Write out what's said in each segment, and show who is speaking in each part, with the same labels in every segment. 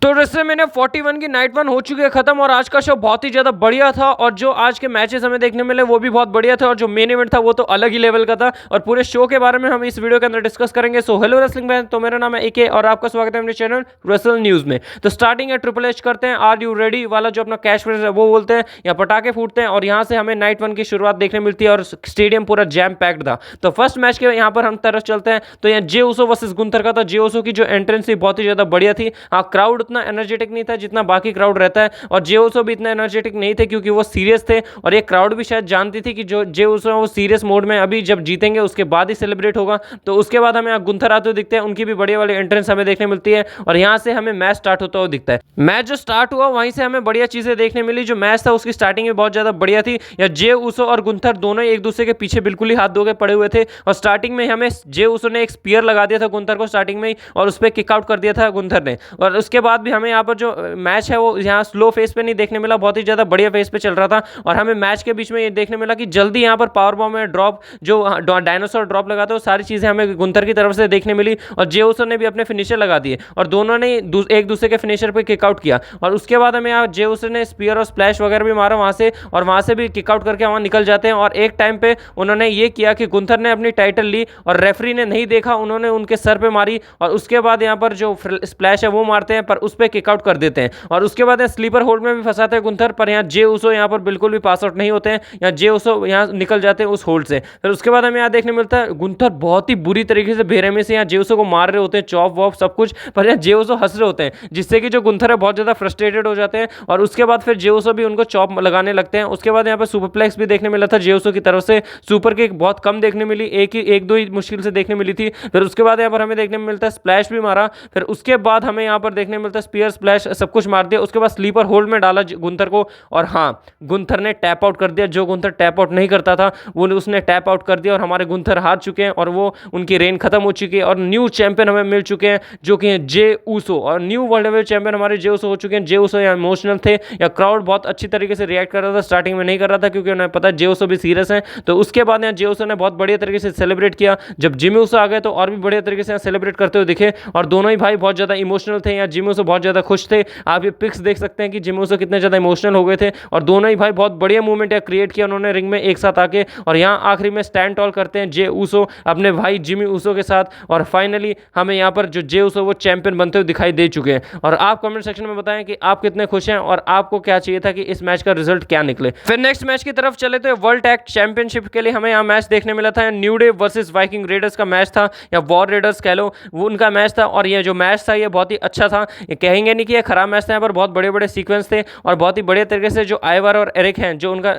Speaker 1: तो रेसलमेनिया 41 की नाइट 1 हो चुकी है खत्म और आज का शो बहुत ही ज़्यादा बढ़िया था और जो आज के मैचेस हमें देखने मिले वो भी बहुत बढ़िया थे और जो मेन इवेंट था वो तो अलग ही लेवल का था और पूरे शो के बारे में हम इस वीडियो के अंदर डिस्कस करेंगे। सो हेलो रेसलिंग फैन, तो मेरा नाम है एके और आपका स्वागत है अपने चैनल रेसल न्यूज़ में। तो स्टार्टिंग है ट्रिपल एच करते हैं आर यू रेडी वाला जो अपना कैश फ्रेज है वो बोलते हैं या पटाखे फूटते हैं और यहाँ से हमें नाइट 1 की शुरुआत देखने मिलती है और स्टेडियम पूरा जैम पैक्ड था। तो फर्स्ट मैच के यहाँ पर हम तरफ चलते हैं तो यहाँ जे उसो वर्सेस गुंथर का था। जे उसो की जो एंट्रेंस थी बहुत ही ज़्यादा बढ़िया थी। हाँ, क्राउड उतना एनर्जेटिक नहीं था जितना बाकी क्राउड रहता है और जे उसो भी इतना एनर्जेटिक नहीं थे क्योंकि वो सीरियस थे और ये क्राउड भी शायद जानती थी कि जो जे उसो वो सीरियस मोड में अभी जब जीतेंगे उसके बाद ही सेलिब्रेट होगा। तो उसके बाद हमें गुंथर आते हुए दिखते हैं, उनकी भी बढ़िया वाली एंट्रेंस हमें देखने मिलती है और यहाँ से हमें मैच स्टार्ट होता हुआ दिखता है। मैच जो स्टार्ट हुआ वहीं से हमें बढ़िया चीजें देखने मिली। जो मैच था उसकी स्टार्टिंग में बहुत ज्यादा बढ़िया थी। या जे उसो और गुंथर दोनों एक दूसरे के पीछे बिल्कुल ही हाथ धो के पड़े हुए थे और स्टार्टिंग में हमें जे उसो ने एक स्पीयर लगा दिया था गुंथर को स्टार्टिंग में ही और उस पर किकआउट कर दिया था गुंथर ने। और उसके बाद भी हमें यहाँ पर जो मैच है वो यहाँ स्लो फेस पे नहीं देखने मिला, बहुत ही ज्यादा बढ़िया फेस पे चल रहा था और हमें मैच के बीच में ये देखने मिला कि जल्दी यहाँ पर पावर बॉम्ब में ड्रॉप जो डायनासोर ड्रॉप लगाते हैं वो सारी चीजें हमें गुंथर की तरफ से देखने मिली और जे उसो ने भी अपने फिनिशर लगा दिए और दोनों ने एक दूसरे के फिनिशर पे किकआउट किया और उसके बाद हमें यहाँ जे उसो ने स्पीयर और स्प्लैश वगैरह भी मारा वहां से और वहां से भी किकआउट करके वहां निकल जाते हैं। और एक टाइम पे उन्होंने ये किया कि गुंथर ने अपनी टाइटल ली और रेफरी ने नहीं देखा, उन्होंने उनके सर पे मारी और उसके बाद यहाँ पर जो स्प्लैश है वो मारते हैं पर उस पर किकआउट कर देते हैं और उसके बाद स्लीपर होल्ड में भी फंसाते हैं गुंथर। पर यहाँ जे उसो यहाँ पर बिल्कुल भी पास आउट नहीं होते हैं, यहाँ जे उसो यहाँ निकल जाते हैं उस होल्ड से। फिर उसके बाद हमें यहाँ देखने मिलता है गुंथर बहुत ही बुरी तरीके से बेरहमी से यहाँ जे उसो को मार रहे होते हैं, चॉप वॉप सब कुछ, पर यहाँ जे उसो हंस रहे होते हैं जिससे कि जो गुंथर है बहुत ज्यादा फ्रस्ट्रेटेड हो जाते हैं और उसके बाद फिर जे उसो भी उनको चॉप लगाने लगते हैं। उसके बाद यहाँ पर सुपरप्लेक्स भी देखने मिला था जे उसो की तरफ से, सुपर किक बहुत कम देखने मिली, एक दो ही मुश्किल से देखने मिली थी। फिर उसके बाद यहाँ पर हमें देखने में मिलता है स्प्लैश भी मारा, फिर उसके बाद हमें यहाँ पर देखने में मिलता है स्पीयर स्प्लैश सब कुछ मार दिया। उसके बाद स्लीपर होल्ड में डाला गुंथर को और हाँ, गुंथर ने टैप आउट कर दिया। जो गुंथर टैप आउट नहीं करता था वो उसने टैप आउट कर दिया और हमारे गुंथर हार चुके हैं और वो उनकी रेन खत्म हो चुकी है और न्यू चैंपियन हमें मिल चुके हैं जो कि हैं जे उसो और न्यू वर्ल्ड हेवीवेट चैंपियन हमारे जे उसो हो चुके हैं। जे उसो यहाँ इमोशनल थे या क्राउड बहुत अच्छी तरीके से रिएक्ट कर रहा था, स्टार्टिंग में नहीं कर रहा था क्योंकि उन्हें पता है जे उसो भी सीरियस हैं। तो उसके बाद यहाँ जे उसो ने बहुत बढ़िया तरीके से सेलिब्रेट किया। जब जिमी उसो आ गए तो और भी बढ़िया तरीके से सेलिब्रेट करते हुए दिखे और दोनों ही भाई बहुत ज्यादा इमोशनल थे। यहाँ जिमी उसो बहुत ज्यादा खुश थे, आप ये पिक्स देख सकते हैं कि जिमी उसो कितने ज्यादा इमोशनल हो गए थे और दोनों ही भाई बहुत बढ़िया मूवमेंट क्रिएट किया उन्होंने रिंग में एक साथ आके। और यहाँ आखिरी में स्टैंड टॉल करते हैं जे उसो अपने भाई जिमी उसो के साथ और फाइनली हमें यहाँ पर जो जे उसो वो चैंपियन बनते हुए दिखाई दे चुके हैं। और आप कमेंट सेक्शन में बताएं कि आप कितने खुश हैं और आपको क्या चाहिए था कि इस मैच का रिजल्ट क्या निकले। फिर नेक्स्ट मैच की तरफ चले तो वर्ल्ड टैग चैंपियनशिप के लिए हमें यहाँ मैच देखने मिला था। New day versus Viking readers का मैच था या वॉर रेडर्स कह लो, वो उनका मैच था और ये जो मैच था ये बहुत ही अच्छा था। ये कहेंगे नहीं कि ये खराब मैच था, यहाँ पर बहुत बड़े बड़े सीक्वेंस थे और बहुत ही बढ़िया तरीके से जो आइवर और एरिक हैं जो उनका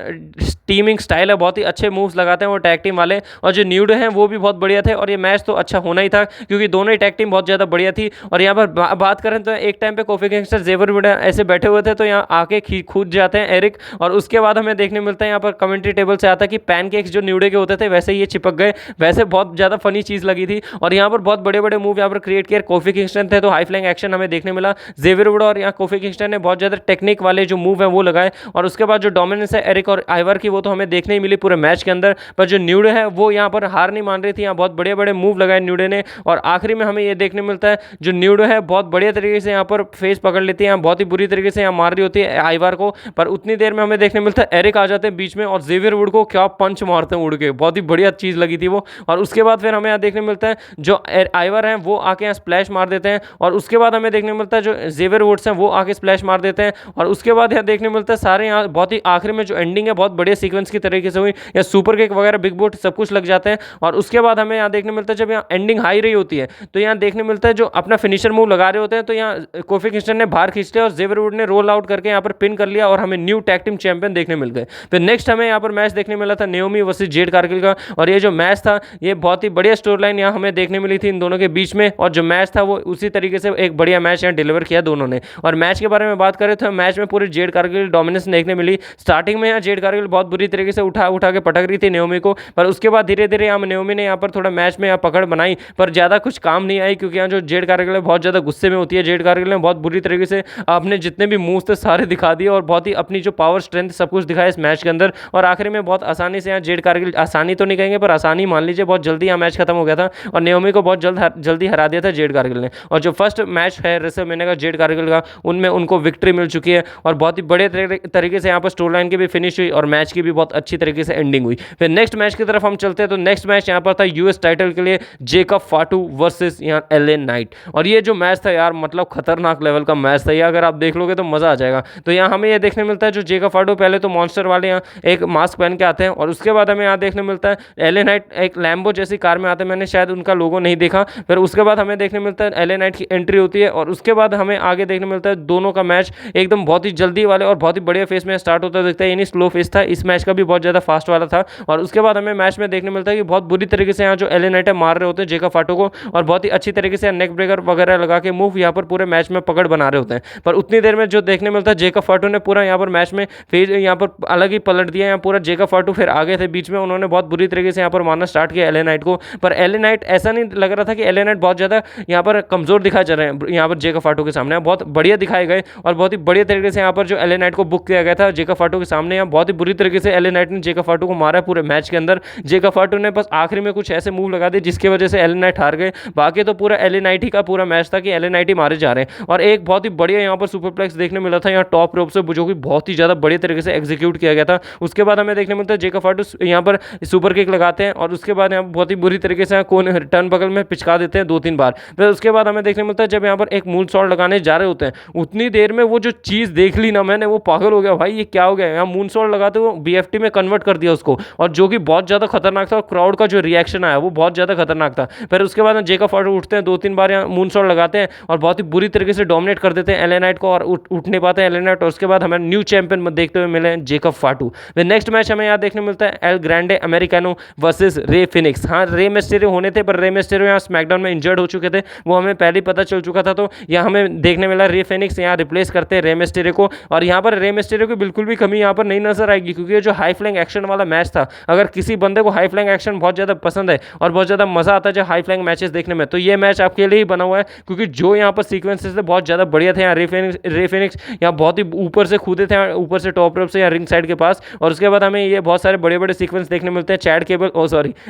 Speaker 1: टीमिंग स्टाइल है, बहुत ही अच्छे मूव्स लगाते हैं वो टैग टीम वाले और जो न्यू डे हैं वो भी बहुत बढ़िया थे और ये मैच तो अच्छा होना ही था क्योंकि दोनों ही टैग टीम बहुत ज़्यादा बढ़िया थी। और यहाँ पर बात करें तो एक टाइम पे कोफी किंगस्टन जेवर वुड ऐसे बैठे हुए थे तो यहाँ आके कूद जाते हैं एरिक और उसके बाद हमें देखने मिलता है यहाँ पर कमेंट्री टेबल से आता कि पैनकेक्स जो न्यू डे के होते थे वैसे ही ये चिपक गए, वैसे बहुत ज़्यादा फनी चीज़ लगी थी। और यहाँ पर बहुत बड़े बड़े मूव यहाँ पर क्रिएट किए। कोफी किंगस्टन थे तो हाई फ्लाइंग एक्शन हमें देखने मिला जेवियर वुड और यहाँ कोफी किंगस्टन ने बहुत ज़्यादा टेक्निक वाले जो मूव है वो लगाए और उसके बाद जो डोमिनेंस है एरिक और आइवर की वो तो हमें देखने ही मिली पूरे मैच के अंदर। पर जो न्यू डे है वो यहाँ पर हार नहीं मान रही थी, यहाँ बहुत बड़े बड़े मूव लगाए न्यू डे ने और आखिरी में हमें ये देखने मिलता है जो न्यू डे है बहुत बढ़िया तरीके से यहाँ पर फेस पकड़ लेती है, यहाँ बहुत ही बुरी तरीके से यहाँ मार रही होती है आइवर को। पर उतनी देर में हमें देखने मिलता है एरिक आ जाते हैं बीच में और जेवियर वुड को क्या पंच मारते हैं उड़ के, बहुत ही बढ़िया चीज़ लगी थी वो। और उसके बाद फिर हमें यहाँ देखने मिलता है जो आइवर हैं वो आके यहाँ स्प्लैश मार देते हैं और उसके बाद हमें देखने मिलता है जो जेवियर वुड्स हैं वो आके स्प्लैश मार देते हैं और उसके बाद यहाँ देखने मिलता है सारे यहाँ बहुत ही आखिरी में जो एंडिंग है बहुत बढ़िया सीक्वेंस की तरीके से हुई, या सुपर किक वगैरह बिग बूट सब कुछ लग जाते हैं। और उसके बाद हमें यहाँ देखने मिलता है जब यहाँ एंडिंग हाई रही होती है तो यहाँ देखने मिलता है जो अपना फिनिशर मूव लगा रहे होते हैं तो यहाँ कोफी किंगस्टन ने बाहर खींच लिया और जेवियर वुड ने रोल आउट करके यहाँ पर पिन कर लिया और हमें न्यू टैग टीम चैंपियन देखने मिल गए। फिर नेक्स्ट हमें यहाँ पर मैच देखने मिला था नेओमी वर्सेस जेड कारगिल का और ये जो मैच था ये बहुत ही बढ़िया स्टोरी लाइन यहाँ हमें देखने मिली थी इन दोनों के बीच में और जो मैच था वो उसी तरीके से एक बढ़िया मैच यहाँ डिलीवर किया दोनों ने। और मैच के बारे में बात करें तो मैच में पूरी जेड कारगिल डोमिनेंस देखने मिली। स्टार्टिंग में यहाँ जेड कारगिल बहुत बुरी तरीके से उठा के पटक रही थी नेओमी को, पर उसके बाद धीरे धीरे यहाँ नेओमी ने यहाँ पर थोड़ा मैच में यहाँ पकड़ बनाई पर ज़्यादा कुछ काम नहीं आई क्योंकि यहाँ जो जेड कारगिल है बहुत ज़्यादा गुस्से में होती है। जेड कारगिल ने बहुत बुरी तरीके से अपने जितने भी मूव्स थे सारे दिखा दिए और बहुत ही अपनी जो पावर स्ट्रेंथ सब कुछ दिखाया इस मैच के अंदर और आखिरी में बहुत आसानी से यहाँ जेड कारगिल, आसानी तो नहीं कहेंगे पर आसानी मान लीजिए, बहुत जल्दी यहाँ मैच खत्म हो गया था और नेओमी को बहुत जल्दी हरा दिया था जेड कारगिल ने। और जो फर्स्ट मैच है महीने का जेड कारगिल का, उनमें उनको विक्ट्री मिल चुकी है और बहुत ही बड़े तरीके से यहाँ पर स्टोरी लाइन की भी फिनिश हुई और मैच की भी बहुत अच्छी तरीके से एंडिंग हुई। फिर नेक्स्ट मैच की तरफ हम चलते हैं तो नेक्स्ट मैच यहाँ पर था यूएस टाइटल के लिए जेकब फाटू वर्सेस यहाँ एलए नाइट। और ये जो मैच था यार मतलब खतरनाक लेवल का मैच था, ये अगर आप देख लोगे तो मजा आ जाएगा। तो यहाँ हमें ये देखने मिलता है जो जेकब फाटू पहले तो मॉन्स्टर वाले यहाँ एक मास्क पहन के आते हैं और उसके बाद हमें यहाँ देखने मिलता है एलए नाइट एक लैम्बो जैसी कार में आते हैं, मैंने शायद उनका लोगो नहीं देखा। फिर उसके बाद हमें देखने मिलता है एलए नाइट की एंट्री होती है और उसके बाद हमें आगे देखने मिलता है दोनों का मैच एकदम बहुत ही जल्दी वाले और बहुत ही बढ़िया फेस में स्टार्ट होता दिखता है, यानी स्लो फेस था। इस मैच का भी बहुत ज़्यादा फास्ट वाला था और उसके बाद हमें मैच में देखने मिलता है कि बहुत बुरी तरीके से यहाँ जो एलए नाइट मार रहे होते हैं जेकब फाटू को और बहुत ही अच्छी तरीके से नेक ब्रेकर वगैरह लगा के मूव यहाँ पर पूरे मैच में पकड़ बना रहे होते हैं। पर उतनी देर में जो देखने मिलता है जेकब फाटू ने पूरा यहाँ पर मैच में फिर यहाँ पर अलग ही पलट दिया, यहाँ पूरा जेकब फाटू फिर आगे थे बीच में, उन्होंने बहुत बुरी तरीके से यहाँ पर मारना स्टार्ट किया एलए नाइट को। पर एलए नाइट ऐसा नहीं लग रहा था कि एलए नाइट बहुत ज़्यादा यहाँ पर कमजोर दिखाए जा रहे हैं यहाँ पर जेकब फाटू के सामने, बहुत बढ़िया दिखाए गए और बहुत ही बढ़िया तरीके से यहाँ पर जो एलए नाइट को बुक किया गया था जेकब फाटू के सामने, यहाँ बहुत ही बुरी तरीके से एलए नाइट ने जेकब फाटू को मारा पूरे मैच के अंदर। जेकब फाटू ने बस आखिरी में कुछ ऐसे मूव लगा दिए जिसकी वजह से एलए नाइट हार गए, बाकी तो पूरा एलए नाइट ही का पूरा मैच था कि एलए नाइट ही मारे जा रहे हैं। और एक बहुत ही बढ़िया यहाँ पर सुपरप्लेक्स देखने मिला था यहाँ टॉप रोप से जो कि बहुत ही ज़्यादा बढ़िया तरीके से एग्जीक्यूट किया गया था। उसके बाद हमें देखने मिलता है जेकब फाटू यहाँ पर सुपर किक लगाते हैं और उसके बाद यहाँ बहुत ही बुरी तरीके से कोन टर्न बगल में पिचका देते हैं 2-3 बार। फिर उसके बाद हमें देखने मिलता है जब यहाँ पर एक मून शॉट लगाने जा रहे होते हैं, उतनी देर में वो जो चीज़ देख ली ना मैंने, वो पागल हो गया भाई, ये क्या हो गया। यहाँ मून शॉट लगाते हुए बीएफटी में कन्वर्ट कर दिया उसको और जो कि बहुत ज़्यादा खतरनाक था और क्राउड का जो रिएक्शन आया वो बहुत ज़्यादा खतरनाक था। फिर उसके बाद जेकब फाटू उठते हैं 2-3 बार यहाँ मून शॉट लगाते हैं और बहुत ही बुरी तरीके से डोमिनेट कर देते हैं एलए नाइट को और उठ नहीं पाते हैं एलए नाइट। और उसके बाद हमें न्यू चैंपियन देखते हुए मिले जेकब फाटू। फिर नेक्स्ट मैच हमें यहाँ देखने मिलता है एल ग्रैंडे अमेरिकानो वर्सेस रे फिनिक्स। हाँ रे मिस्टेरियो होने थे पर रे मिस्टेरियो यहाँ स्मैकडाउन में इंजर्ड हो चुके थे, वो हमें पहले ही पता चल चुका था। तो यहाँ हमें देखने मिला रे फिनिक्स यहाँ रिप्लेस करते हैं रे मिस्टेरियो को और यहाँ पर रे मिस्टेरियो की बिल्कुल भी कमी यहाँ पर नहीं नजर आएगी क्योंकि ये जो हाई फ्लैंग एक्शन वाला मैच था, अगर किसी बंदे को हाई फ्लैंग एक्शन बहुत ज़्यादा पसंद है और बहुत ज़्यादा मजा आता है जो हाई फ्लैंग मैचेस देखने में, तो ये मैच आपके लिए ही बना हुआ है क्योंकि जो यहाँ पर सीक्वेंसेस थे बहुत ज़्यादा बढ़िया थे। यहाँ रे फिनिक्स यहाँ बहुत ही ऊपर से कूदे थे, ऊपर से टॉप रोप से यहाँ रिंग साइड के पास और उसके बाद हमें ये बहुत सारे बड़े बड़े सीक्वेंस देखने मिलते हैं। Chad cable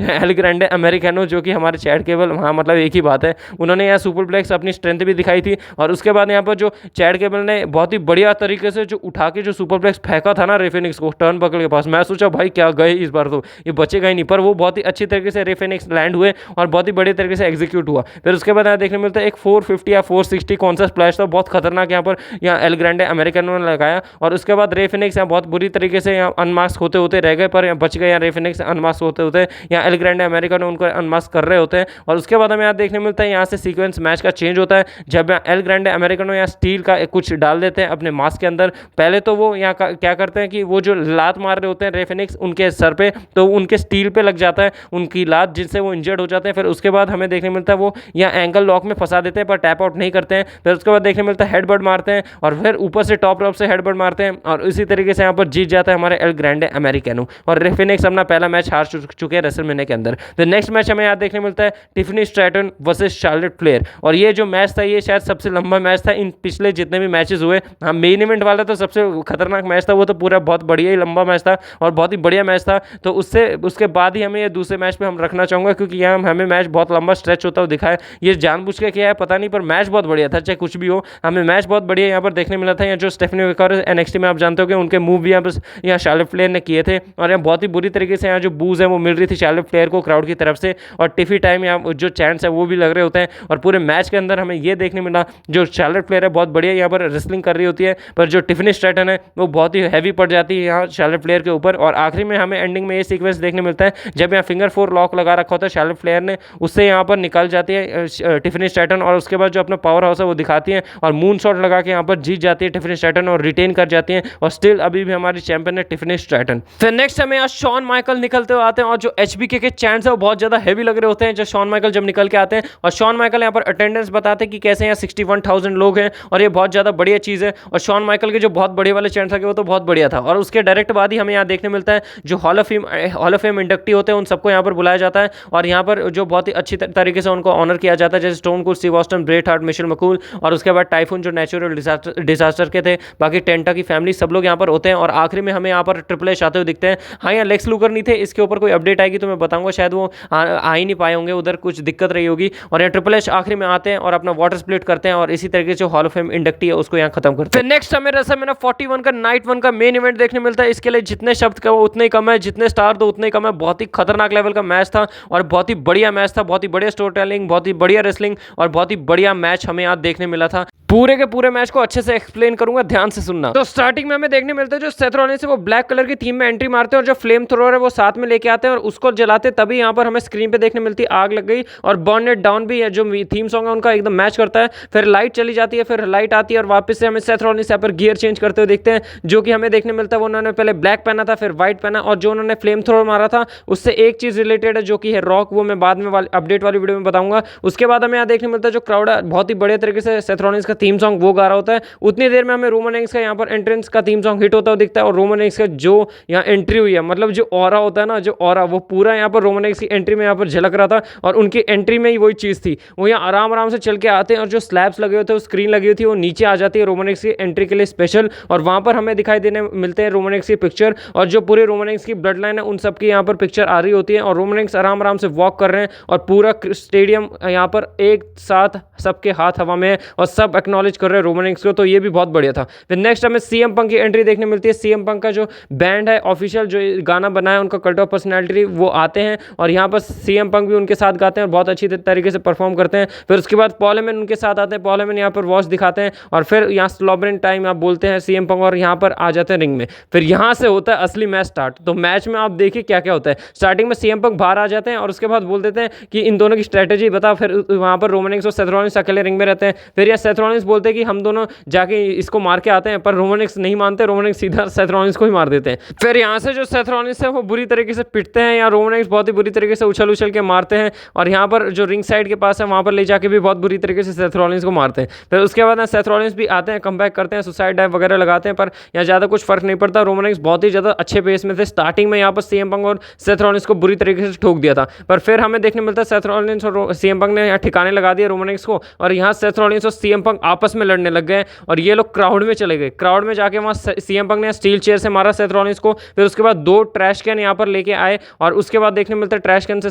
Speaker 1: L Grande americano जो कि हमारे चैड केबल, हाँ मतलब एक ही बात है, उन्होंने यहाँ सुपरप्लेक्स अपनी स्ट्रेंथ भी दिखाई थी। और उसके बाद यहाँ पर जो चैड केबल ने बहुत ही बढ़िया तरीके से जो उठा के जो सुपरप्लेक्स फेंका था ना रे फिनिक्स को टर्न बकल के पास, मैं सोचा भाई क्या गए इस बार तो ये बचेगा ही नहीं, पर वो बहुत ही अच्छी तरीके से रे फिनिक्स लैंड हुए और बहुत ही बढ़िया तरीके से एग्जीक्यूट हुआ। फिर उसके बाद यहाँ देखने मिलता है एक 450 या 460 कौन सा स्प्लैश था, बहुत खतरनाक यहाँ पर यहाँ एल ग्रैंडे अमेरिकानो ने लगाया। और उसके बाद रे फिनिक्स यहाँ बहुत बुरी तरीके से यहाँ अनमास्क होते होते रह गए, पर बच गए यहाँ रे फिनिक्स अनमास्क होते होते, यहाँ एल ग्रैंडे अमेरिकानो उनको अनमास्क कर रहे होते हैं। और उसके बाद हमें यहाँ देखने मिलता है यहाँ से सीक्वेंस मैच का चेंज होता है जब यहाँ एल ग्रैंडे अमेरिकानो यहाँ स्टील का कुछ डाल देते हैं अपने मास्क के अंदर। पहले तो वो यहाँ क्या करते हैं कि वो जो लात मार रहे होते हैं रे फिनिक्स उनके सर पे, तो उनके स्टील पे लग जाता है उनकी लात, जिससे वो इंजर्ड हो जाते हैं। फिर उसके बाद हमें देखने मिलता है वो यहाँ एंकल लॉक में फंसा देते हैं पर टैप आउट नहीं करते हैं। फिर उसके बाद देखने मिलता है हेडबट मारते हैं और फिर ऊपर से टॉप रॉप से हेडबट मारते हैं और इसी तरीके से यहाँ पर जीत जाता है हमारे एल ग्रैंडे अमेरिकानो और रे फिनिक्स अपना पहला मैच हार चुके हैं रेसलमेनिया के अंदर। फिर नेक्स्ट मैच हमें यहाँ देखने मिलता है Tiffany Stratton versus Charlotte Flair और ये जो मैच था ये शायद सबसे लंबा मैच था इन पिछले जितने भी मैचेस हुए। हाँ मेन इवेंट वाला तो सबसे खतरनाक मैच था, वो तो पूरा बहुत बढ़िया ही लंबा मैच था और बहुत ही बढ़िया मैच था। तो उसके बाद ही हमें ये दूसरे मैच पे हम रखना चाहूँगा क्योंकि यहाँ हमें मैच बहुत लंबा स्ट्रेच होता हुआ दिखा है, ये जानबूझ के किया है पता नहीं, पर मैच बहुत बढ़िया था। चाहे कुछ भी हो हमें मैच बहुत बढ़िया यहाँ पर देखने मिला था। यहाँ जो स्टेफनी वेकर एनएक्सटी में आप जानते हो कि उनके मूव भी यहाँ शार्लेट फ्लेयर ने किए थे और यहाँ बहुत ही बुरी तरीके से यहाँ जो बूज है वो मिल रही थी शार्लेट फ्लेयर को क्राउड की तरफ से और टिफी टाइम यहाँ जो चैंट्स है वो भी लग रहे होते हैं। और पूरे मैच के अंदर हमें ये देखने मिला जो शार्लेट फ्लेयर है बहुत बढ़िया यहाँ पर रेसलिंग कर रही होती है, पर जो टिफनी स्ट्रैटन है वो बहुत ही हैवी पड़ जाती है यहाँ शार्लेट फ्लेयर के ऊपर। और आखिरी में हमें एंडिंग में ये सीक्वेंस देखने मिलता है जब यहाँ फिंगर 4 लॉक लगा रखा होता है शार्लेट फ्लेयर ने, उससे यहाँ पर निकल जाती है टिफनी स्ट्रैटन और उसके बाद जो अपना पावर हाउस है वो दिखाती है और मून शॉट लगा के यहाँ पर जीत जाती है टिफनी स्ट्रैटन और रिटेन कर जाती है और स्टिल अभी भी हमारी चैंपियन है टिफनी स्ट्रैटन। फिर नेक्स्ट हमें यहाँ शॉन माइकल निकलते हुए आते हैं और जो एचबीके के चैंट्स है वो बहुत ज्यादा हैवी लग रहे होते हैं जब शॉन माइकल जब निकल के आते हैं और शॉन माइकल यहाँ पर अटेंडेंस बताते हैं कि कैसे यहाँ 61,000 लोग हैं और ये बहुत ज्यादा बढ़िया चीज है। और शॉन माइकल के जो बहुत बड़े वाले चैंट्स थे वो तो बहुत बढ़िया था। और उसके डायरेक्ट बाद ही हमें यहाँ देखने मिलता है जो हॉल ऑफ फेम इंडक्टी होते हैं उन सबको यहाँ पर बुलाया जाता है और यहाँ पर जो बहुत ही अच्छी तरीके से उनको ऑनर किया जाता है, जैसे stone cold Steve Austin, Bret Hart, Michelle McCool और उसके बाद टाइफून जो नेचुरल डिजास्टर के थे, बाकी टेंटा की फैमिली सब लोग यहाँ पर होते हैं। और आखिरी में हमें यहाँ पर ट्रिपल एच आते हुए दिखते हैं। हाँ यहाँ लेक्स लूगर नहीं थे, इसके ऊपर कोई अपडेट आएगी तो मैं बताऊंगा, शायद वो आ ही नहीं पाए होंगे, उधर कुछ दिक्कत रही होगी। और यहाँ ट्रिपल एच आखिरी में आते हैं और अपना वाटर स्प्लिट करते करते हैं और इसी तरीके से हॉल ऑफ फेम इंडक्टी है उसको यहाँ खत्म करते हैं। नेक्स्ट हमें रेसलमेनिया 41 का नाइट 1 का मेन इवेंट देखने मिलता है। इसके लिए जितने शब्द का उतने ही कम है, जितने स्टार दो उतने ही कम है। बहुत ही खतरनाक लेवल का मैच था और बहुत ही बढ़िया मैच था, बहुत ही बढ़िया स्टोरी टेलिंग, बहुत ही बढ़िया रेसलिंग और बहुत ही बढ़िया मैच हमें यहाँ देखने मिला था। पूरे के पूरे मैच को अच्छे से एक्सप्लेन करूंगा, ध्यान से सुनना। तो स्टार्टिंग में हमें देखने मिलता है जो सेथ रॉलिंस है वो ब्लैक कलर की थीम में एंट्री मारते हैं और जो फ्लेम थ्रोअर है वो साथ में लेके आते हैं और उसको जलाते, तभी यहाँ पर हमें स्क्रीन पे देखने मिलती है आग लग गई और बर्न इट डाउन भी है जो थीम सॉन्ग है उनका एकदम मैच करता है। फिर लाइट चली जाती है, फिर लाइट आती है और वापस से हमें सेथ रॉलिंस यहाँ पर गियर चेंज करते हुए देखते हैं, जो कि हमें देखने मिलता है वो उन्होंने पहले ब्लैक पहना था फिर व्हाइट पहना और जो उन्होंने फ्लेम थ्रोअर मारा था उससे एक चीज रिलेटेड है जो कि है रॉक, वो मैं बाद में अपडेट वाली वीडियो में बताऊंगा। उसके बाद हमें यहाँ देखने मिलता है जो क्राउड है बहुत ही बढ़िया तरीके से सेथ रॉलिंस का थीम सॉन्ग वो गा रहा होता है। उतनी देर में हमें रोमन रेंस का यहाँ पर एंट्रेंस का थीम सॉन्ग हिट होता हुआ दिखता है और रोमन रेंस का जो यहाँ एंट्री हुई है, मतलब जो ऑरा होता है ना, जो ऑरा वो पूरा यहाँ पर रोमन रेंस की एंट्री में यहाँ पर झलक रहा था और उनकी एंट्री में ही वही चीज़ थी। वो यहाँ आराम आराम से चल के आते हैं और जो स्लैब्स लगे हुए थे, स्क्रीन लगी हुई थी, वो नीचे आ जाती है रोमन रेंस की एंट्री के लिए स्पेशल और वहाँ पर हमें दिखाई देने मिलते हैं रोमन रेंस की पिक्चर और जो पूरे रोमन रेंस की ब्लड लाइन है उन सबकी यहाँ पर पिक्चर आ रही होती है और रोमन रेंस आराम आराम से वॉक कर रहे हैं और पूरा स्टेडियम यहाँ पर एक साथ सबके हाथ हवा में और सब एक्नॉलेज कर रहे हैं रोमन रेंस को, तो ये भी बहुत बढ़िया था। फिर नेक्स्ट हमें सीएम पंक की एंट्री देखने मिलती है। सीएम पंक का जो बैंड है ऑफिशियल जो गाना बनाया उनका कल्ट ऑफ पर्सनैलिटी वो आते हैं और यहाँ पर सीएम पंक भी उनके साथ गाते हैं और बहुत अच्छी तरीके से परफॉर्म करते हैं। फिर उसके बाद पॉल हेमन उनके साथ आते हैं, पॉल हेमन यहाँ पर वॉच दिखाते हैं और फिर यहाँ स्लॉबरिंग टाइम आप बोलते हैं सीएम पंक और यहाँ पर आ जाते हैं रिंग में। फिर यहाँ से होता है असली मैच स्टार्ट। तो मैच में आप देखिए क्या क्या होता है। स्टार्टिंग में सीएम पंक बाहर आ जाते हैं और उसके बाद बोल देते हैं कि इन दोनों की स्ट्रेटेजी बता। फिर वहाँ पर रोमन रेंस और सेथ रॉलिंस अकेले रिंग में रहते हैं। फिर यहाँ सेथ रॉलिंस बोलते हैं कि हम दोनों जाके इसको मार के आते हैं, पर रोमन रेंस नहीं मानते, रोमन रेंस सीधा सेथ रॉलिंस को ही मार देते हैं। फिर यहाँ से जो सेथ रॉलिंस है वो बुरी तरीके से पिटते हैं या रोमन रेंस बहुत ही बुरी तरीके से उछल उछल के मारते हैं और यहाँ पर जो रिंग साइड के पास है वहाँ पर ले जाके भी बहुत बुरी तरीके से सेथ रॉलिंस को मारते हैं। फिर उसके बाद सेथ रॉलिंस भी आते हैं, कमबैक करते हैं, सुसाइड डाइव वगैरह लगाते हैं, पर यहाँ ज़्यादा कुछ फर्क नहीं पड़ता। रोमन रेंस बहुत ही ज़्यादा अच्छे पेस में थे। स्टार्टिंग में यहाँ पर सीएम पंक और सेथ रॉलिंस को बुरी तरीके से ठोक दिया था, पर फिर हमें देखने मिलता है सेथ रॉलिंस और सीएम पंक ने यहाँ ठिकाने लगा दिए रोमन रेंस को और यहाँ सेथ रॉलिंस और सीएम पंक आपस में लड़ने लग गए और ये लोग क्राउड में चले गए। क्राउड में जाके वहाँ सीएम पंक ने स्टील चेयर से मारा सेथ रॉलिंस को। फिर उसके बाद 2 ट्रैश कैन यहाँ पर लेके आए और उसके बाद देखने मिलता है trash can say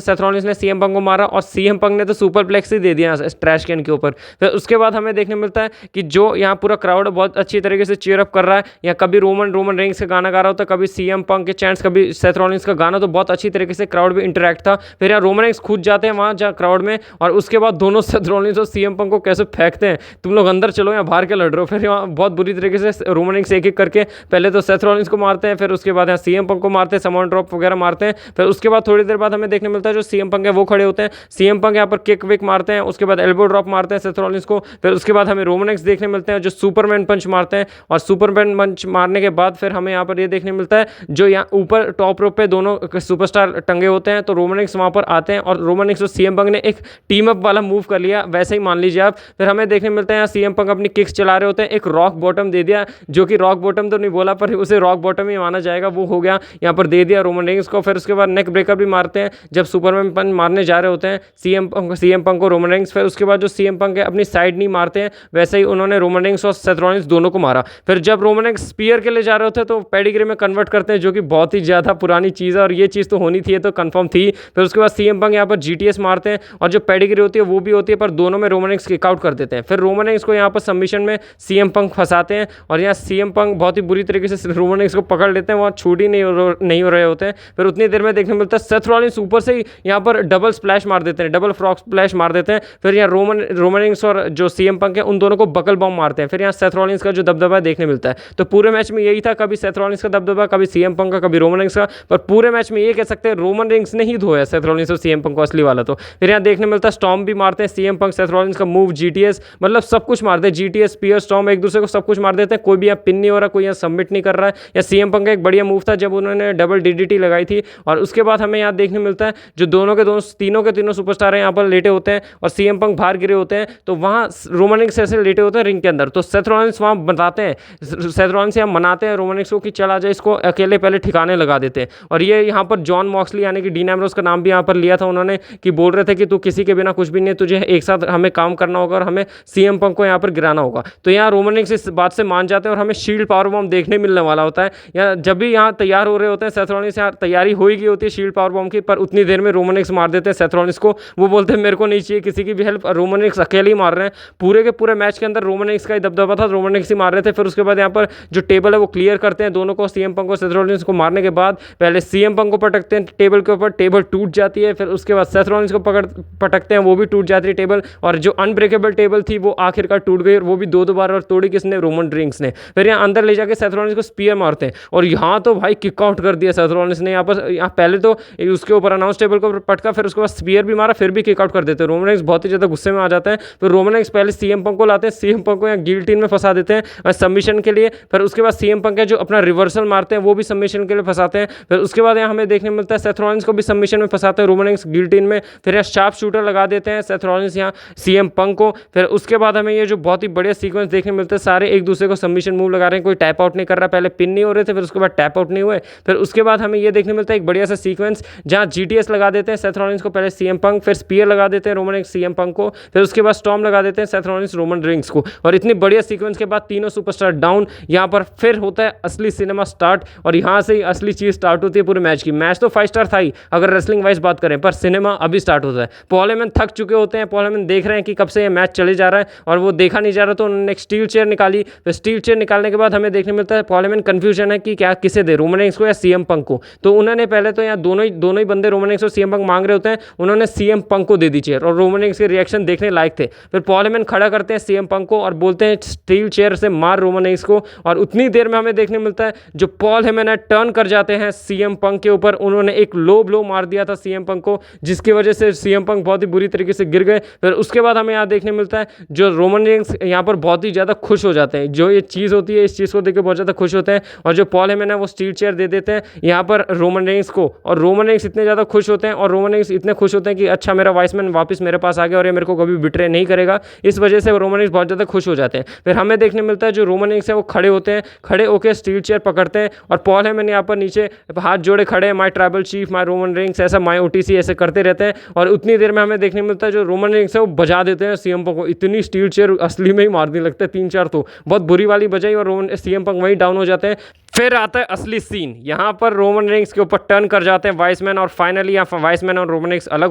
Speaker 1: Seth Rollins ने सीएम पंक को मारा और सीएम पंक ने तो सुपर प्लेक्स ही दे दिया ट्रैश कैन के ऊपर। फिर उसके बाद हमें देखने मिलता है कि जो यहाँ पूरा क्राउड बहुत अच्छी तरीके से चीयर अप कर रहा है, या कभी रोमन रेंस का गाना गा रहा होता है, कभी सीएम पंक के चैंट्स, कभी सेथ रॉलिंस का गाना, तो बहुत अच्छी तरीके से क्राउड भी इंटरेक्ट था। फिर यहाँ रोमन रेंस खुद जाते हैं वहाँ क्राउड में और उसके बाद दोनों सेथ रॉलिंस और सीएम पंक को कैसे फेंकते हैं, तुम लोग अंदर चलो या बाहर के लड़ रहे हो। फिर यहाँ बहुत बुरी तरीके से रोमन रेंस एक एक करके पहले तो सेथ रॉलिंस को मारते हैं, फिर उसके बाद यहाँ सीएम पंक को मारते हैं, समॉन ड्रॉप वगैरह मारते हैं। फिर उसके बाद थोड़ी देर बाद हमें देखने मिलता है जो सीएम पंक है वो खड़े होते हैं। सीएम पंक यहाँ पर किक विक मारते हैं, उसके बाद एल्बो ड्रॉप मारते हैं सेथ रॉलिंस को। फिर उसके बाद हमें रोमन रेंस देखने मिलते हैं जो सुपरमैन पंच मारते हैं और सुपरमैन पंच मारने के बाद फिर हमें यहाँ पर ये देखने मिलता है जो यहाँ ऊपर टॉप रोप पे दोनों सुपरस्टार टंगे होते हैं, तो रोमन रेंस वहाँ पर आते हैं और रोमन रेंस और सीएम पंक ने एक टीम अप वाला मूव कर लिया, वैसे ही मान लीजिए आप। फिर हमें देखने मिलता है यहाँ सीएम पंक अपनी किक्स चला रहे होते हैं, एक रॉक बॉटम दे दिया, जो कि रॉक बॉटम तो नहीं बोला पर उसे रॉक बॉटम ही माना जाएगा, वो हो गया, यहाँ पर दे दिया रोमन रेंस को। फिर उसके बाद नेक ब्रेकर भी मारते हैं जब सुपरमैन पंच मारने जा रहे होते हैं सीएम पंक को रोमन रेंस। फिर उसके बाद जो सीएम पंक है अपनी साइड नहीं मारते हैं, वैसे ही उन्होंने रोमन रेंस और सेथ रॉलिंस दोनों को मारा। फिर जब रोमन रेंस स्पीयर के लिए जा रहे होते हैं तो पेडिग्री में कन्वर्ट करते हैं, जो कि बहुत ही ज़्यादा पुरानी चीज़ है और ये चीज़ तो होनी थी, तो कंफर्म थी। फिर उसके बाद सीएम पंक यहाँ पर जीटीएस मारते हैं और जो पेडिग्री होती है वो भी होती है, पर दोनों में रोमन रेंस किक आउट कर देते हैं। फिर रोमन रेंस को यहाँ पर सबमिशन में सीएम पंक फंसाते हैं और यहाँ सीएम पंक बहुत ही बुरी तरीके से रोमन रेंस को पकड़ लेते हैं, वहाँ छूट ही नहीं हो रहे होते हैं। फिर उतनी देर में देखने मिलता है सेथ रॉलिंस ऊपर से ही यहाँ पर डबल स्प्लैश मार देते हैं, डबल फ्रॉग स्प्लैश मार देते हैं। फिर यहाँ रोमन रेंस और जो सीएम पंक है उन दोनों को बकल बॉम्ब मारते हैं। फिर यहाँ सेथ रॉलिंस का जो दबदबा देखने मिलता है, तो पूरे मैच में यही था, कभी सेथ रॉलिंस का दबदबा, कभी सीएम पंक का, कभी रोमन रेंस का, पर पूरे मैच में ये कह सकते हैं रोमन रेंस ने ही धोया सेथ रॉलिंस और सीएम पंक को असली वाला। तो फिर यहाँ देखने मिलता है स्टॉर्म भी मारते हैं सीएम पंक, सेथ रॉलिंस का मूव जीटीएस, मतलब सब कुछ मारते हैं, जीटीएस स्पीयर स्टॉर्म एक दूसरे को सब कुछ मार देते हैं। कोई भी यहाँ पिन नहीं हो रहा, कोई यहाँ सबमिट नहीं कर रहा है। या सीएम पंक का एक बढ़िया मूव था जब उन्होंने डबल डीडीटी लगाई थी और उसके बाद हमें यहाँ देखने मिलता है जो दोनों के तीनों सुपरस्टार यहाँ पर लेटे होते हैं और सीएम पंक बाहर गिरे होते हैं, तो वहाँ रोमन रेंस ऐसे लेटे होते हैं रिंग के अंदर। तो सेथ रॉलिंस वहाँ बताते हैं, सेथ रॉलिंस यहाँ मनाते हैं रोमन रेंस को कि चल आ जाए, इसको अकेले पहले ठिकाने लगा देते हैं। और ये यहाँ पर जॉन मॉक्सली यानी कि डीन एम्ब्रोस का नाम भी यहाँ पर लिया था उन्होंने, कि बोल रहे थे कि तू किसी के बिना कुछ भी नहीं है, तुझे एक साथ हमें काम करना होगा और हमें सीएम पंक को को यहाँ पर गिराना होगा। तो यहाँ रोमन रेंस इस बात से मान जाते हैं और हमें शील्ड पावर बॉम्ब देखने मिलने वाला होता है। या जब भी यहाँ तैयार हो रहे होते हैं सेथ रॉलिंस, यहाँ तैयारी हो ही गई होती है शील्ड पावर बॉम्ब की, पर उतनी देर में रोमन रेंस मार देते हैं सेथ रॉलिंस को। वो बोलते हैं मेरे को नहीं चाहिए किसी की भी हेल्प, रोमन रेंस अकेले ही मार रहे हैं। पूरे के पूरे मैच के अंदर रोमन रेंस का ही दबदबा था, रोमन रेंस ही मार रहे थे। फिर उसके बाद यहाँ पर जो टेबल है वो क्लियर करते हैं दोनों को, सीएम पंक को सेथ रॉलिंस को मारने के बाद पहले सीएम पंक को पटकते हैं टेबल के ऊपर, टेबल टूट जाती है। फिर उसके बाद सेथ रॉलिंस को पटकते हैं, वो भी टूट जाती है टेबल, और जो अनब्रेकेबल टेबल थी वो आखिरकार टूट गई, और वो भी दो बार, और तोड़ी किसने, रोमन रेंस ने। फिर यहाँ अंदर ले जाके सेथ रॉलिंस को स्पीयर मारते हैं, और यहाँ तो भाई किक आउट कर दिया सेथ रॉलिंस ने। यहाँ पर पहले तो उसके ऊपर अनाउंस टेबल को पटका, फिर उसके बाद स्पीयर भी मारा, फिर भी किक आउट कर देते हैं। रोमन रेंस बहुत ही ज़्यादा गुस्से में आ जाते हैं। फिर रोमन रेंस पहले सीएम पंक को लाते हैं, सीएम पंक को यहाँ गिल्टिन में फंसा देते हैं सबमिशन के लिए। फिर उसके बाद सीएम पंक है जो अपना रिवर्सल मारते हैं वो भी सबमिशन के लिए फंसाते हैं। फिर उसके बाद यहाँ हमें देखने मिलता है सेथ रॉलिंस को भी सबमिशन में फंसाते हैं रोमन रेंस गिल्टिन में। फिर यहाँ शार्प शूटर लगा देते हैं सेथ रॉलिंस यहाँ सीएम पंक को। फिर उसके बाद हमें ये जो बहुत ही बढ़िया सीक्वेंस देखने मिलता है, सारे एक दूसरे को सबमिशन मूव लगा रहे हैं, कोई टैप आउट नहीं कर रहा, पहले पिन नहीं हो रहे थे, फिर उसके बाद टैप आउट नहीं हुए। फिर उसके बाद हमें ये देखने मिलता है एक बढ़िया सा सीक्वेंस जहाँ जीटीएस लगा देते हैं सेथ रॉलिंस को, पहले सीएम पंक, फिर स्पीयर लगा देते हैं रोमन रेंस सीएम पंक को, फिर उसके बाद स्टॉर्म लगा देते हैं सेथ रॉलिंस रोमन रेंस को। और इतनी बढ़िया सीक्वेंस के बाद तीनों सुपरस्टार डाउन, यहाँ पर फिर होता है असली सिनेमा स्टार्ट, और यहाँ से ही असली चीज स्टार्ट होती है पूरे मैच की। मैच तो 5 स्टार था ही अगर रेसलिंग वाइज बात करें, पर सिनेमा अभी स्टार्ट होता है। पॉल हेमन थक चुके होते हैं, पॉल हेमन देख रहे हैं कि कब से ये मैच चले जा रहा है और वो देखा नहीं जा रहा, तो उन्होंने एक स्टील चेयर निकाली। फिर स्टील चेयर निकालने के बाद हमें देखने मिलता है पॉल हेमन कंफ्यूजन है कि क्या किसे दे, रोमन रेंस को या सीएम पंक को। तो उन्होंने पहले तो यहाँ दोनों ही बंदे रोमन रेंस और सीएम पंक मांग रहे होते हैं, उन्होंने सीएम पंक को दे दी चेयर, और रोमन रेंस के रिएक्शन देखने लायक थे। फिर पॉल हेमन खड़ा करते हैं सीएम पंक को और बोलते हैं स्टील चेयर से मार रोमन रेंस को, और उतनी देर में हमें देखने मिलता है जो पॉल हेमन है टर्न कर जाते हैं सीएम पंक के ऊपर। उन्होंने एक लो ब्लो मार दिया था सीएम पंक को, जिसकी वजह से सीएम पंक बहुत ही बुरी तरीके से गिर गए। फिर उसके बाद हमें यहाँ देखने मिलता है जो रोमन रेंस यहाँ पर बहुत ही ज़्यादा खुश हो जाते हैं, जो ये चीज़ होती है इस चीज़ को देख के बहुत ज़्यादा खुश होते हैं, और जो पॉल हेमन है वो स्टील चेयर दे देते हैं यहाँ पर रोमन रेंस को। और रोमन रेंस इतने ज़्यादा खुश होते हैं, और रोमन रेंस इतने खुश होते हैं कि अच्छा मेरा वाइसमैन वापस मेरे पास आ गया और ये मेरे को कभी बिट्रे नहीं करेगा, इस वजह से रोमन रेंस बहुत ज़्यादा खुश हो जाते हैं। फिर हमें देखने मिलता है जो रोमन रेंस है वो खड़े होते हैं, खड़े होकर स्टील चेयर पकड़ते हैं, और पॉल हेमन यहाँ पर नीचे हाथ जोड़े खड़े हैं, my tribal chief, my Roman Reigns, ऐसा माय ओटीसी ऐसे करते रहते हैं। और उतनी देर में हमें देखने मिलता है जो रोमन रेंस है वो बजा देते हैं सीएम पंक को। इतनी स्टील चेयर असली में ही मारने लगते हैं 3-4, तो बहुत बुरी वाली बजाई, और रोमन सीएम पंक वहीं डाउन हो जाते हैं। फिर आता है असली सीन, यहाँ पर रोमन रेंस के ऊपर टर्न कर जाते हैं वाइसमैन, और फाइनली यहाँ वाइसमैन और रोमन रेंस अलग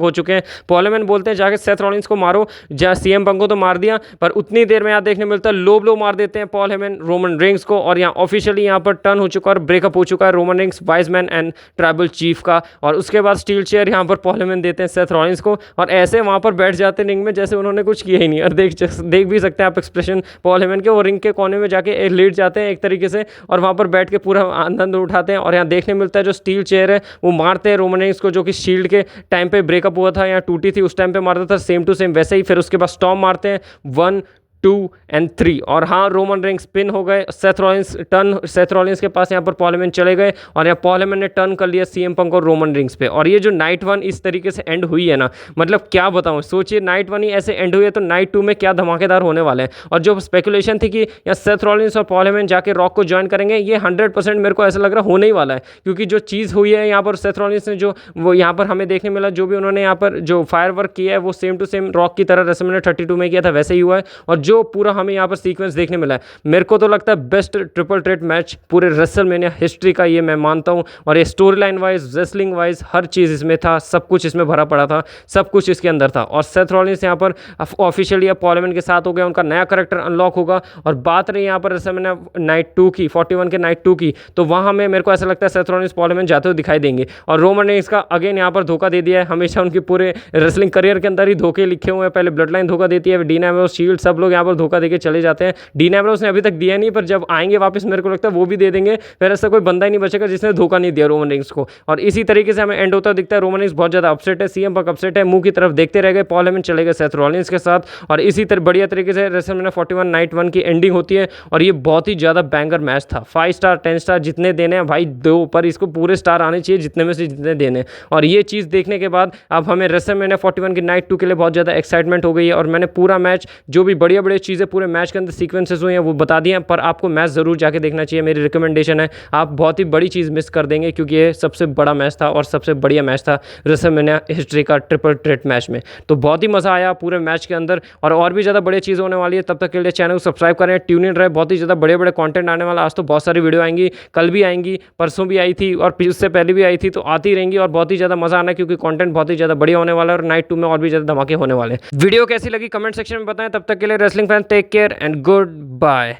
Speaker 1: हो चुके हैं। पॉल हेमन बोलते हैं जाके सेथ रॉलिंस को मारो, जहाँ सीएम पंक को तो मार दिया, पर उतनी देर में यहाँ देखने मिलता है लो ब्लो मार देते हैं पॉल हेमन रोमन रेंस को, और यहाँ ऑफिशियली यहाँ पर टर्न हो चुका है और ब्रेकअप हो चुका है Roman Reigns Wiseman and tribal chief का। और उसके बाद स्टील चेयर यहाँ पर पॉल हेमन देते हैं सेथ रॉलिंस को, और ऐसे वहाँ पर बैठ जाते हैं रिंग में जैसे उन्होंने कुछ किया ही नहीं। और देख भी सकते हैं आप एक्सप्रेशन पॉल हेमन के, वो रिंग के कोने में जाके लेट जाते हैं एक तरीके से, और वहाँ पर बैठ के पूरा आनंद उठाते हैं। और यहाँ देखने मिलता है जो स्टील चेयर है वो मारते हैं रोमन रेंस को, जो कि शील्ड के टाइम पे ब्रेकअप हुआ था, यहाँ टूटी थी उस टाइम पे मारता था, सेम टू सेम वैसे ही। फिर उसके बाद स्टॉर्म मारते हैं 1, 2 और 3, और हाँ रोमन रेंस स्पिन हो गए। सेथ रॉलिंस के पास यहाँ पर पॉल हेमन चले गए, और यहाँ पॉल हेमन ने टर्न कर लिया सीएम पंक और रोमन रेंस पे। और ये जो नाइट 1 इस तरीके से एंड हुई है ना, मतलब क्या बताऊँ, सोचिए नाइट 1 ही ऐसे एंड हुई है, तो नाइट 2 में क्या धमाकेदार होने वाले हैं। और जो स्पेकुलेशन थी कि यहाँ सेथ रॉलिंस और पॉल हेमन जाके रॉक को ज्वाइन करेंगे, ये 100% मेरे को ऐसा लग रहा होने ही वाला है, क्योंकि जो चीज़ हुई है यहाँ पर सेथ रॉलिंस ने जो वो यहाँ पर हमें देखने मिला, जो भी उन्होंने यहाँ पर जो फायर वर्क किया है वो सेम टू सेम रॉक की तरह रेसलमैनिया 32 में किया था वैसे ही हुआ है। और जो पूरा हमें यहाँ पर सीक्वेंस देखने मिला है, मेरे को तो लगता है बेस्ट ट्रिपल थ्रेट मैच पूरे रेसलमेनिया हिस्ट्री का, ये मैं मानता हूँ। और ये story line wise, wrestling wise हर चीज़ इसमें था, सब कुछ इसमें भरा पड़ा था, सब कुछ इसके अंदर था। और सेथ रॉलिंस यहाँ पर ऑफिशियली अब पॉल हेमन के साथ हो गया, उनका नया कैरेक्टर अनलॉक होगा। और बात रही यहाँ पर रेसलमेनिया नाइट 2 की, 41 के नाइट 2 की, तो वहाँ में मेरे को ऐसा लगता है सेथ रॉलिंस पॉल हेमन जाते हुए दिखाई देंगे। और रोमन ने इसका अगेन यहाँ पर धोखा दे दिया है, हमेशा उनके पूरे रेसलिंग करियर के अंदर ही धोखे लिखे हुए हैं। पहले ब्लड लाइन धोखा देती है, डीन एम्ब्रोस, शील्ड, सब लोग यहाँ पर धोखा देके चले जाते हैं। डीन एम्ब्रोस ने अभी तक दिया नहीं, पर जब आएंगे वापस मेरे को लगता है वो भी दे देंगे, फिर ऐसा कोई बंदा ही नहीं बचेगा जिसने धोखा नहीं दिया रोमन रेंस को। और इसी तरीके से हमें एंड होता दिखता है। रोमन रेंस बहुत ज़्यादा अपसेट है, सीएम पंक अपसेट है, मुंह की तरफ देखते रह गए, पॉल हेमन चले गए सेथ रॉलिंस के साथ। और इसी तरह बढ़िया तरीके से रेसलमेनिया 41 नाइट 1 की एंडिंग होती है। और ये बहुत ही ज़्यादा बैंगर मैच था, 5 स्टार 10 स्टार जितने देने हैं भाई दो, पर इसको पूरे स्टार आने चाहिए जितने में से जितने देने। और ये चीज़ देखने के बाद अब हमें रेसलमेनिया 41 की नाइट 2 के लिए बहुत ज़्यादा एक्साइटमेंट हो गई है। और मैंने पूरा मैच जो भी बढ़िया बड़े चीज़ें पूरे मैच के अंदर सीक्वेंसेस हुई हैं वो बता दिए हैं, पर आपको मैच ज़रूर जाके देखना चाहिए, मेरी रिकमेंडेशन है। आप बहुत ही बड़ी चीज़ मिस कर देंगे क्योंकि ये सबसे बड़ा मैच था और सबसे बढ़िया मैच था रेसलमेनिया हिस्ट्री का ट्रिपल थ्रेट मैच में। तो बहुत ही मज़ा आया पूरे मैच के अंदर और भी ज़्यादा बढ़िया चीज़ होने वाली है। तब तक के लिए चैनल को सब्सक्राइब करें, ट्यून इन रहे, बहुत ही ज़्यादा बड़े बड़े कंटेंट आने वाला। आज तो बहुत सारी वीडियो आएंगी, कल भी आएंगी, परसों भी आई थी और उससे पहले भी आई थी, तो आती रहेंगी और बहुत ही ज़्यादा मज़ा आना है क्योंकि कंटेंट बहुत ही ज़्यादा बढ़िया होने वाला है और नाइट 2 में और भी ज़्यादा धमाके होने वाले हैं। वीडियो कैसी लगी कमेंट सेक्शन में बताएं। तब तक के लिए wrestling fan take care and good bye.